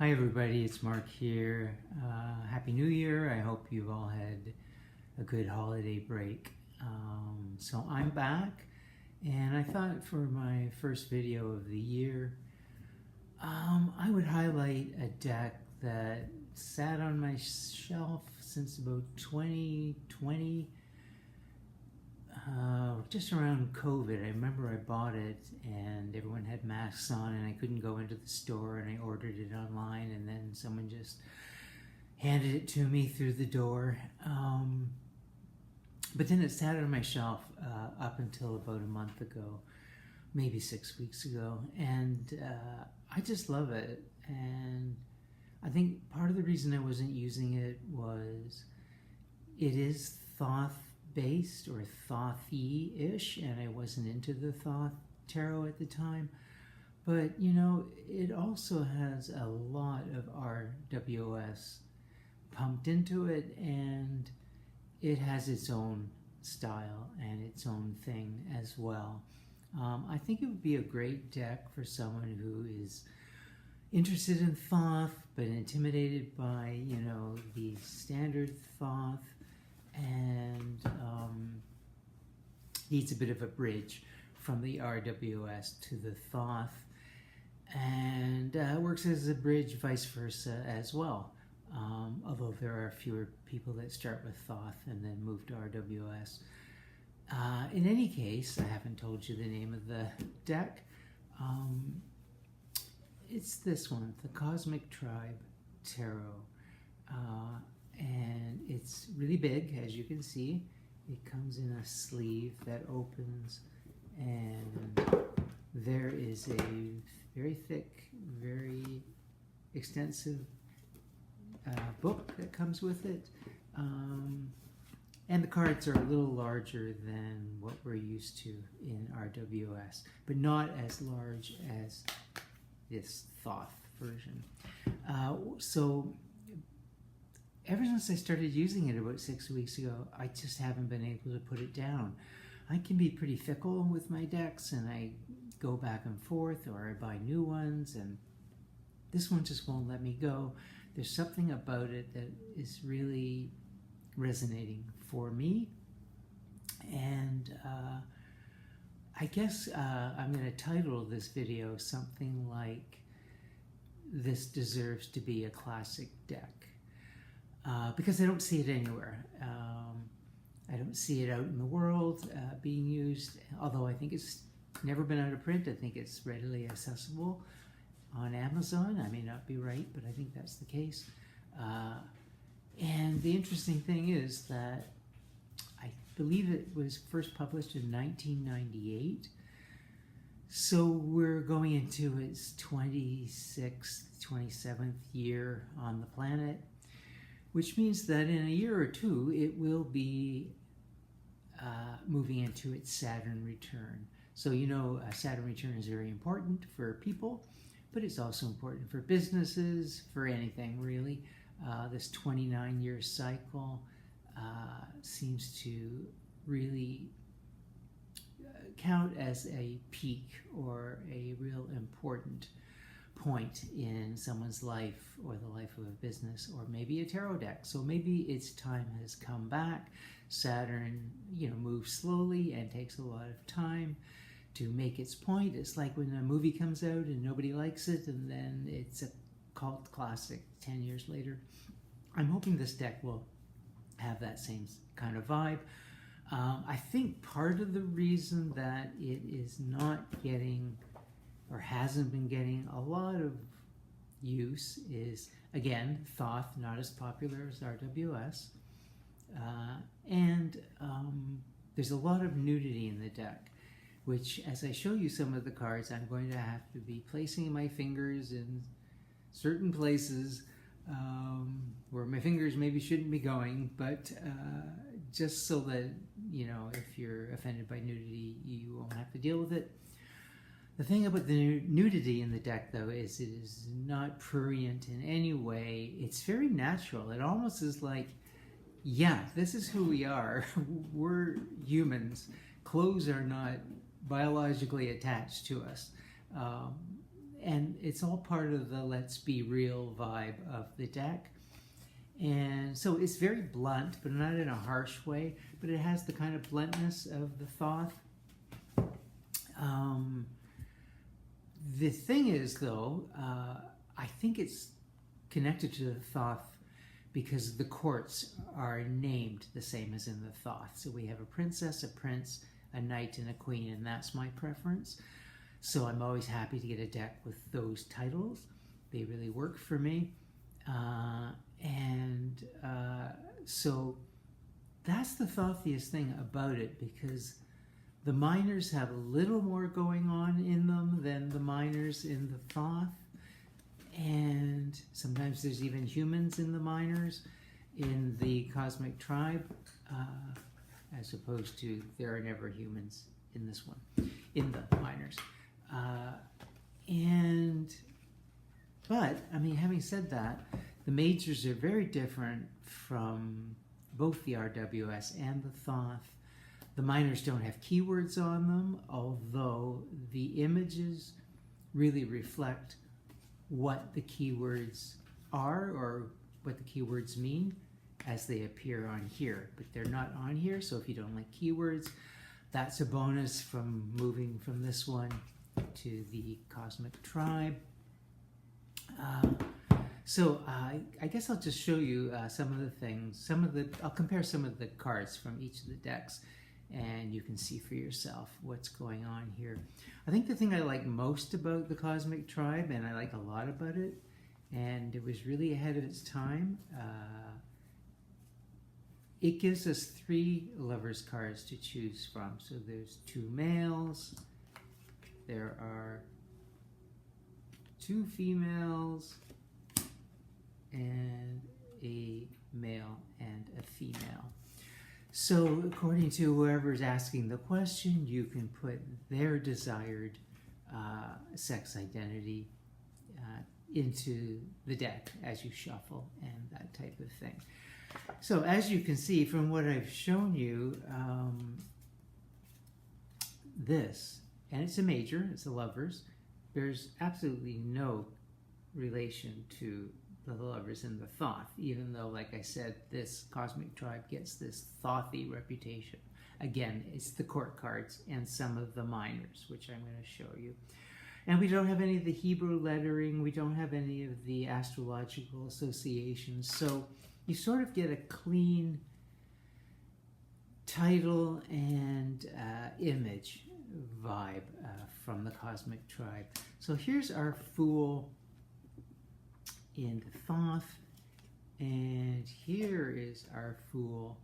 Hi everybody, it's Mark here. Happy New Year. I hope you've all had a good holiday break. So I'm back, and I thought for my first video of the year, I would highlight a deck that sat on my shelf since about 2020, just around COVID. I remember I bought it and everyone had masks on and I couldn't go into the store, and I ordered it online, and then someone just handed it to me through the door. But then it sat on my shelf up until about a month ago, maybe 6 weeks ago, and I just love it. And I think part of the reason I wasn't using it was it is Thoth based or Thoth-y-ish, and I wasn't into the Thoth tarot at the time. But you know, it also has a lot of RWS pumped into it, and it has its own style and its own thing as well. I think it would be a great deck for someone who is interested in Thoth but intimidated by, you know, the standard Thoth, and needs a bit of a bridge from the RWS to the Thoth, and works as a bridge vice versa as well. Although there are fewer people that start with Thoth and then move to RWS. In any case, I haven't told you the name of the deck. It's this one, the Cosmic Tribe Tarot. And it's really big, as you can see. It comes in a sleeve that opens, and there is a very thick, very extensive book that comes with it. And the cards are a little larger than what we're used to in RWS, but not as large as this Thoth version. So ever since I started using it about 6 weeks ago, I just haven't been able to put it down. I can be pretty fickle with my decks, and I go back and forth, or I buy new ones, and this one just won't let me go. There's something about it that is really resonating for me, and I guess I'm going to title this video something like, "This Deserves to be a Classic Deck." Because I don't see it anywhere. I don't see it out in the world being used, although I think it's never been out of print. I think it's readily accessible on Amazon. I may not be right, but I think that's the case. And the interesting thing is that I believe it was first published in 1998. So we're going into its 26th, 27th year on the planet, which means that in a year or two, it will be moving into its Saturn return. So, you know, a Saturn return is very important for people, but it's also important for businesses, for anything really. This 29-year cycle seems to really count as a peak or a real important point in someone's life, or the life of a business, or maybe a tarot deck. So maybe its time has come back. Saturn, you know, moves slowly and takes a lot of time to make its point. It's like when a movie comes out and nobody likes it, and then it's a cult classic 10 years later. I'm hoping this deck will have that same kind of vibe. I think part of the reason that it is not getting, or hasn't been getting, a lot of use is, again, Thoth, not as popular as RWS. And there's a lot of nudity in the deck, which, as I show you some of the cards, I'm going to have to be placing my fingers in certain places where my fingers maybe shouldn't be going, but just so that, you know, if you're offended by nudity, you won't have to deal with it. The thing about the nudity in the deck, though, is it is not prurient in any way. It's very natural. It almost is like, yeah, this is who we are. We're humans. Clothes are not biologically attached to us. and it's all part of the let's be real vibe of the deck. And so it's very blunt, but not in a harsh way, but it has the kind of bluntness of the Thoth. The thing is, though, I think it's connected to the Thoth because the courts are named the same as in the Thoth. So we have a princess, a prince, a knight, and a queen, and that's my preference. So I'm always happy to get a deck with those titles. They really work for me. So that's the Thothiest thing about it, because the minors have a little more going on in them than the minors in the Thoth. And sometimes there's even humans in the minors in the Cosmic Tribe, as opposed to there are never humans in this one, in the minors. But, I mean, having said that, the majors are very different from both the RWS and the Thoth. The minors don't have keywords on them, although the images really reflect what the keywords are or what the keywords mean as they appear on here. But they're not on here, so if you don't like keywords, that's a bonus from moving from this one to the Cosmic Tribe. I guess I'll just show you some of the things. I'll compare some of the cards from each of the decks, and you can see for yourself what's going on here. I think the thing I like most about the Cosmic Tribe, and I like a lot about it, and it was really ahead of its time, it gives us 3 lovers cards to choose from. So there's 2 males, there are 2 females, and a male and a female. So according to whoever's asking the question, you can put their desired sex identity into the deck as you shuffle and that type of thing. So as you can see from what I've shown you, this, and it's a major, it's a lovers, there's absolutely no relation to the lovers in the Thoth, even though, like I said, this Cosmic Tribe gets this Thothy reputation. Again, it's the court cards and some of the minors, which I'm going to show you. And we don't have any of the Hebrew lettering, we don't have any of the astrological associations, so you sort of get a clean title and image vibe from the Cosmic Tribe. So here's our Fool in the Thoth, and here is our Fool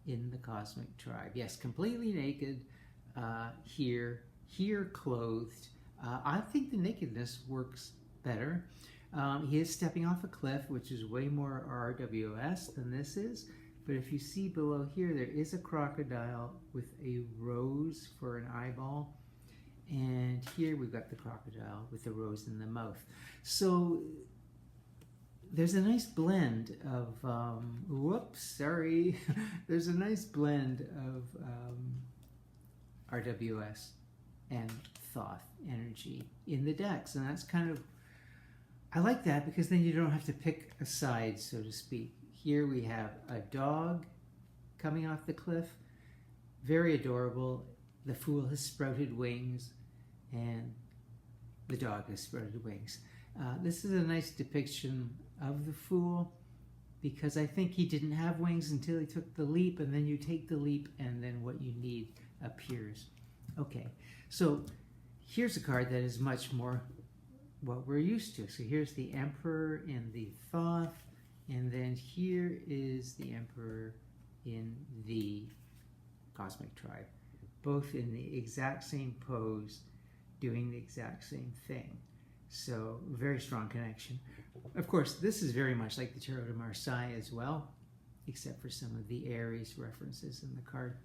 in the Cosmic Tribe. Yes, completely naked, here clothed. I think the nakedness works better. He is stepping off a cliff, which is way more RWS than this is, but if you see below here, there is a crocodile with a rose for an eyeball, and here we've got the crocodile with the rose in the mouth. So there's a nice blend of, there's a nice blend of RWS and Thoth energy in the decks, and that's kind of, I like that because then you don't have to pick a side, so to speak. Here we have a dog coming off the cliff, very adorable. The Fool has sprouted wings, and the dog has sprouted wings. This is a nice depiction of the Fool, because I think he didn't have wings until he took the leap, and then you take the leap, and then what you need appears. Okay, so here's a card that is much more what we're used to. So here's the Emperor in the Thoth, and then here is the Emperor in the Cosmic Tribe, both in the exact same pose, doing the exact same thing. So very strong connection. Of course, this is very much like the Tarot de Marseille as well, except for some of the Aries references in the card.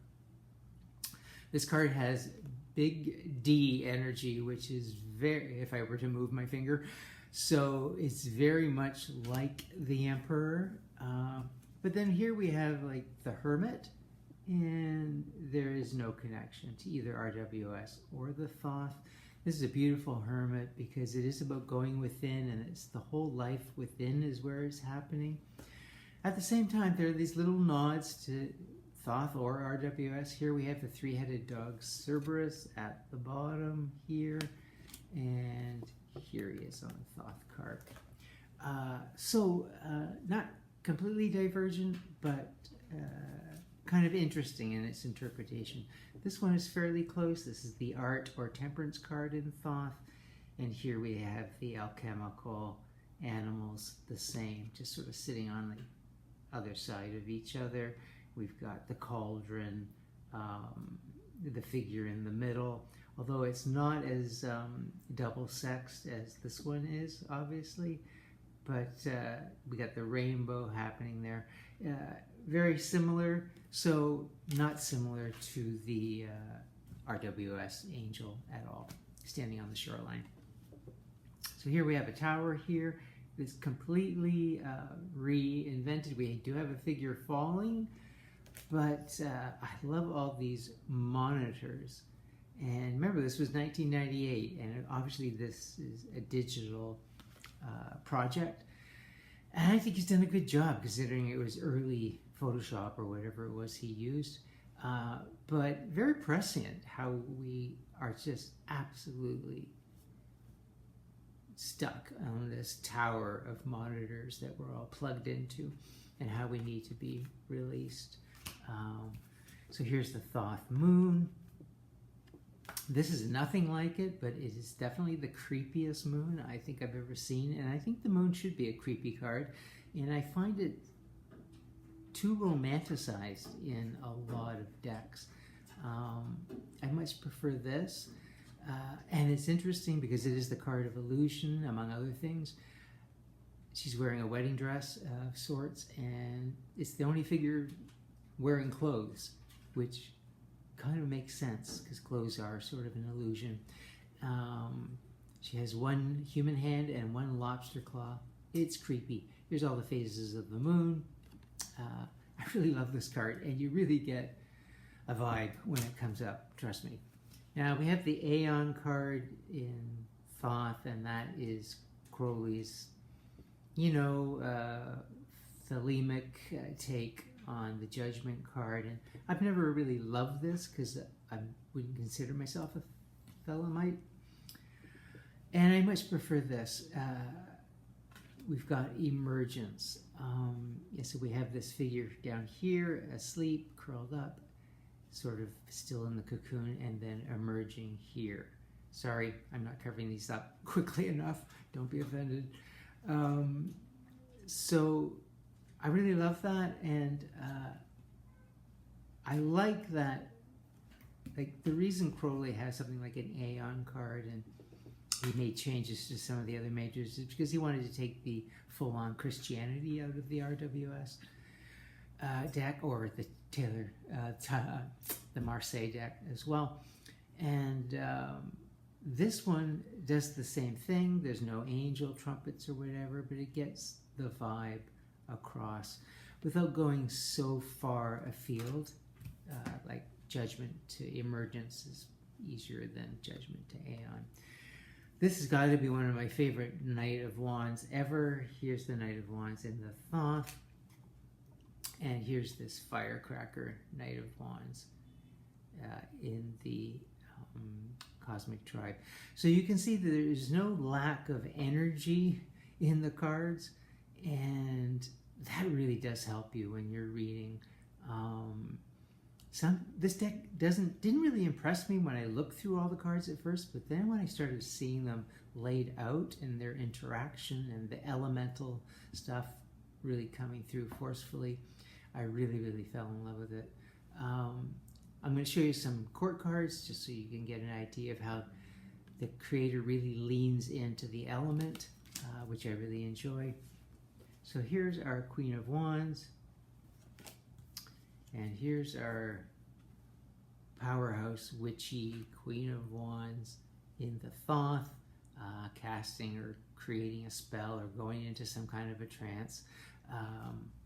This card has big D energy, which is very, if I were to move my finger, so it's very much like the Emperor. But then here we have like the Hermit, and there is no connection to either RWS or the Thoth. This is a beautiful hermit because it is about going within, and it's the whole life within is where it's happening. At the same time, there are these little nods to Thoth or RWS. Here we have the three-headed dog Cerberus at the bottom here, and here he is on the Thoth card. Not completely divergent, but kind of interesting in its interpretation. This one is fairly close. This is the Art or Temperance card in Thoth, and here we have the alchemical animals, the same, just sort of sitting on the other side of each other. We've got the cauldron, the figure in the middle, although it's not as double-sexed as this one is, obviously, but we got the rainbow happening there. Very similar, so not similar to the RWS angel at all, standing on the shoreline. So here we have a tower here. It's completely reinvented. We do have a figure falling, but I love all these monitors. And remember, this was 1998, and obviously this is a digital project. And I think he's done a good job considering it was early Photoshop or whatever it was he used. But very prescient how we are just absolutely stuck on this tower of monitors that we're all plugged into and how we need to be released. So here's the Thoth moon. This is nothing like it, but it is definitely the creepiest moon I think I've ever seen, and I think the moon should be a creepy card, and I find it too romanticized in a lot of decks. I much prefer this, and it's interesting because it is the card of illusion, among other things. She's wearing a wedding dress of sorts, and it's the only figure wearing clothes, which kind of makes sense because clothes are sort of an illusion. She has one human hand and one lobster claw. It's creepy. Here's all the phases of the moon. I really love this card, and you really get a vibe when it comes up, trust me. Now we have the Aeon card in Thoth, and that is Crowley's, thelemic take on the Judgment card. And I've never really loved this because I wouldn't consider myself a Thelemite, and I much prefer this. We've got Emergence. So we have this figure down here, asleep, curled up, sort of still in the cocoon, and then emerging here. Sorry, I'm not covering these up quickly enough. Don't be offended. So I really love that, and I like that. Like, the reason Crowley has something like an Aeon card and he made changes to some of the other majors is because he wanted to take the full-on Christianity out of the RWS deck, or the Taylor, the Marseille deck as well. And this one does the same thing. There's no angel trumpets or whatever, but it gets the vibe across without going so far afield. Like Judgment to Emergence is easier than Judgment to Aeon. This has got to be one of my favorite Knight of Wands ever. Here's the Knight of Wands in the Thoth, and here's this Firecracker Knight of Wands in the Cosmic Tribe. So you can see that there's no lack of energy in the cards, and that really does help you when you're reading. This deck didn't really impress me when I looked through all the cards at first, but then when I started seeing them laid out and their interaction and the elemental stuff really coming through forcefully, I really, really fell in love with it. I'm going to show you some court cards just so you can get an idea of how the creator really leans into the element, which I really enjoy. So here's our Queen of Wands. And here's our powerhouse witchy Queen of Wands in the Thoth, casting or creating a spell or going into some kind of a trance.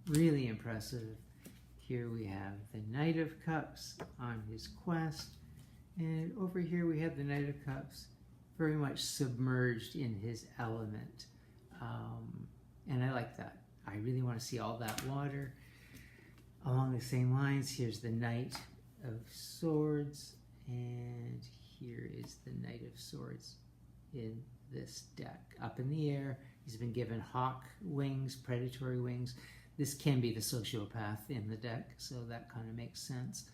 Really impressive. Here we have the Knight of Cups on his quest, and over here we have the Knight of Cups very much submerged in his element. And I like that. I really want to see all that water. Along the same lines, here's the Knight of Swords, and here is the Knight of Swords in this deck. Up in the air, he's been given hawk wings, predatory wings. This can be the sociopath in the deck, so that kind of makes sense.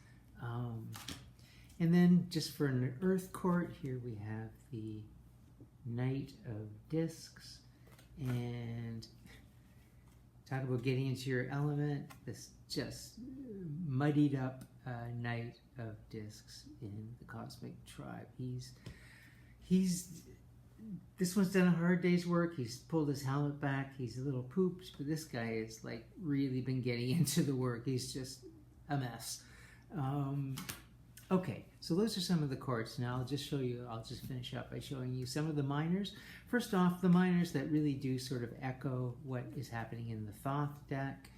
And then just for an Earth Court, here we have the Knight of Discs, and talk about getting into your element. This just muddied up Knight of Discs in the Cosmic Tribe. This one's done a hard day's work. He's pulled his helmet back. He's a little pooped, but this guy has like really been getting into the work. He's just a mess. Okay, so those are some of the courts. Now I'll just finish up by showing you some of the minors. First off, the minors that really do sort of echo what is happening in the Thoth deck.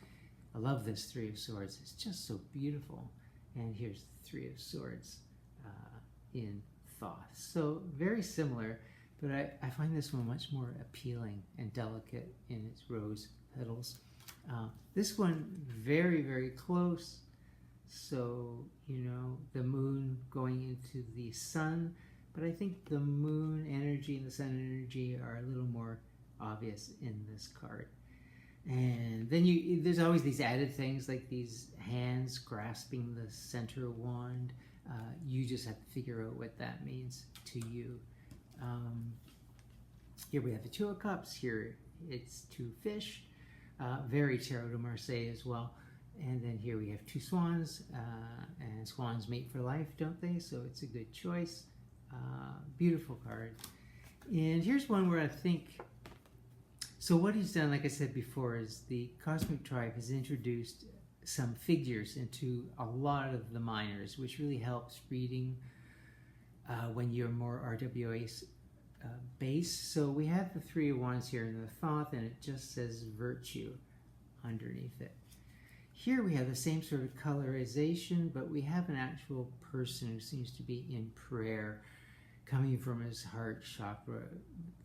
I love this Three of Swords. It's just so beautiful. And here's the Three of Swords in Thoth. So very similar, but I find this one much more appealing and delicate in its rose petals. This one, very, very close. So, you know, the moon going into the sun, but I think the moon energy and the sun energy are a little more obvious in this card. And then there's always these added things like these hands grasping the center wand. You just have to figure out what that means to you. Here we have the Two of Cups. Here it's two fish. Very Tarot de Marseille as well. And then here we have two swans, and swans mate for life, don't they? So it's a good choice. Beautiful card. And here's one where I think, so what he's done, like I said before, is the Cosmic Tribe has introduced some figures into a lot of the minors, which really helps reading when you're more RWA based. So we have the Three of Wands here in the Thoth, and it just says virtue underneath it. Here we have the same sort of colorization, but we have an actual person who seems to be in prayer coming from his heart chakra.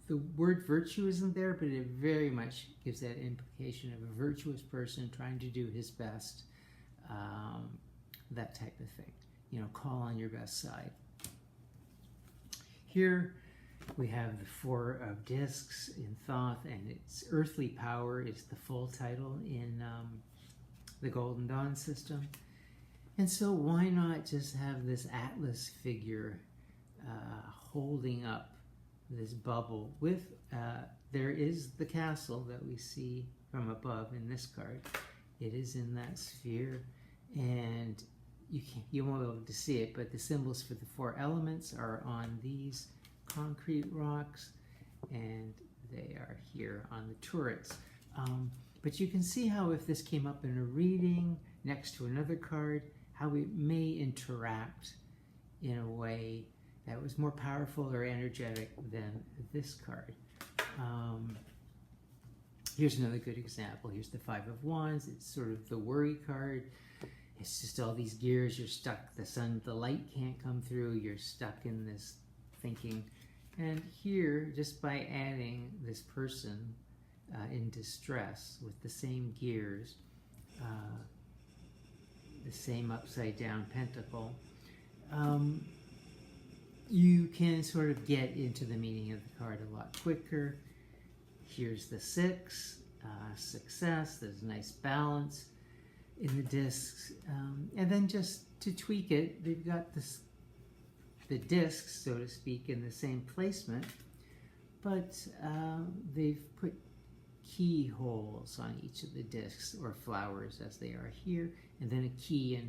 The word virtue isn't there, but it very much gives that implication of a virtuous person trying to do his best, that type of thing. You know, call on your best side. Here we have the Four of Discs in Thoth, and its earthly power is the full title in the Golden Dawn system. And so why not just have this Atlas figure holding up this bubble with, there is the castle that we see from above in this card. It is in that sphere, and you won't be able to see it, but the symbols for the four elements are on these concrete rocks, and they are here on the turrets. But you can see how if this came up in a reading next to another card, how it may interact in a way that was more powerful or energetic than this card. Here's another good example. Here's the Five of Wands. It's sort of the worry card. It's just all these gears. You're stuck. The light can't come through. You're stuck in this thinking. And here, just by adding this person in distress with the same gears, the same upside down pentacle, you can sort of get into the meaning of the card a lot quicker. Here's the Six, success. There's a nice balance in the discs. And then just to tweak it, they've got the discs, so to speak, in the same placement, but they've put keyholes on each of the discs, or flowers as they are here, and then a key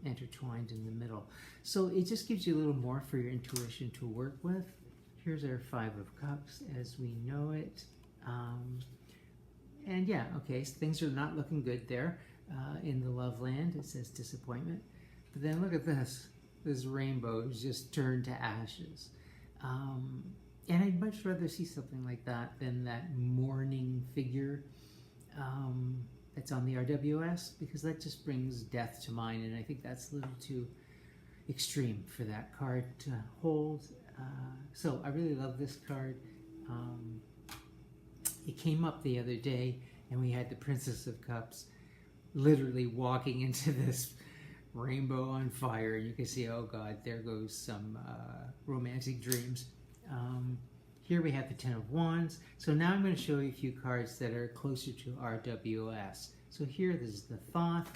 intertwined in the middle. So it just gives you a little more for your intuition to work with. Here's our Five of Cups as we know it. And yeah, okay, so things are not looking good there in the love land. It says disappointment. But then look at this. This rainbow is just turned to ashes. And I'd much rather see something like that than that mourning figure that's on the RWS, because that just brings death to mind, and I think that's a little too extreme for that card to hold. So I really love this card. It came up the other day, and we had the Princess of Cups literally walking into this rainbow on fire. You can see, oh God, there goes some romantic dreams. Here we have the Ten of Wands. So now I'm going to show you a few cards that are closer to RWS. So here, this is the Thoth.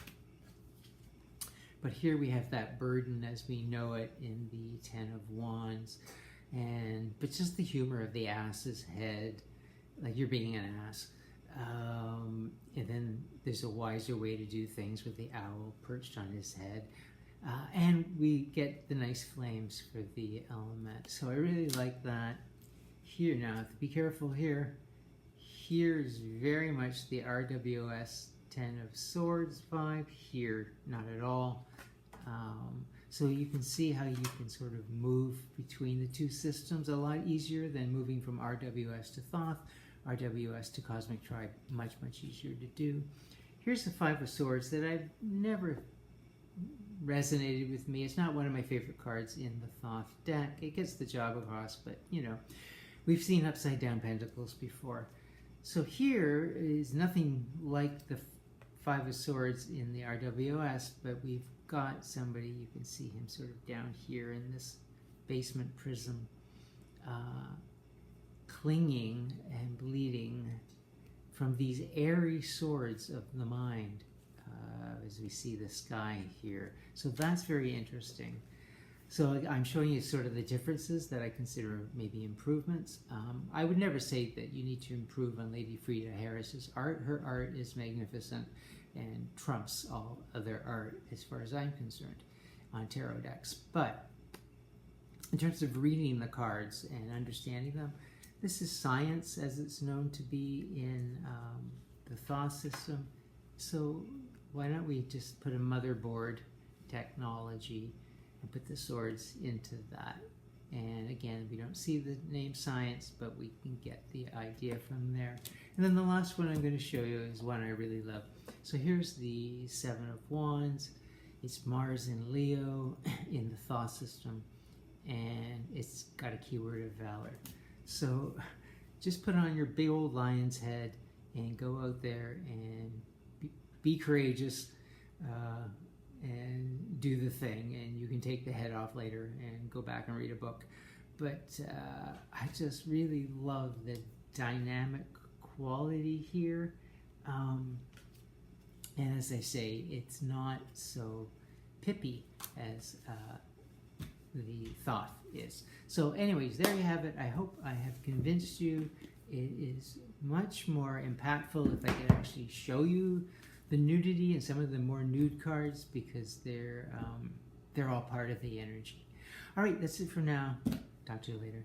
But here we have that burden as we know it in the Ten of Wands. But just the humor of the ass's head, like you're being an ass. And then there's a wiser way to do things with the owl perched on his head. And we get the nice flames for the element. So I really like that. Here now, be careful here. Here's very much the RWS Ten of Swords vibe. Here, not at all. So you can see how you can sort of move between the two systems a lot easier than moving from RWS to Thoth. RWS to Cosmic Tribe, much, much easier to do. Here's the Five of Swords that I've never resonated with me. It's not one of my favorite cards in the Thoth deck. It gets the job across, but you know, we've seen upside down pentacles before. So here is nothing like the Five of Swords in the RWS, but we've got somebody, you can see him sort of down here in this basement prism, clinging and bleeding from these airy swords of the mind, as we see the sky here. So that's very interesting. So I'm showing you sort of the differences that I consider maybe improvements. I would never say that you need to improve on Lady Frida Harris's art. Her art is magnificent and trumps all other art as far as I'm concerned on tarot decks. But in terms of reading the cards and understanding them, this is science as it's known to be in the Thoth system. So why don't we just put a motherboard technology and put the swords into that? And again, we don't see the name science, but we can get the idea from there. And then the last one I'm going to show you is one I really love. So here's the Seven of Wands. It's Mars in Leo in the Thoth system, and it's got a keyword of valor. So just put on your big old lion's head and go out there and be courageous and do the thing. And you can take the head off later and go back and read a book. But I just really love the dynamic quality here. And as I say, it's not so pippy as the Thoth is. So anyways, there you have it. I hope I have convinced you. It is much more impactful if I can actually show you the nudity and some of the more nude cards, because they're all part of the energy. All right, that's it for now. Talk to you later.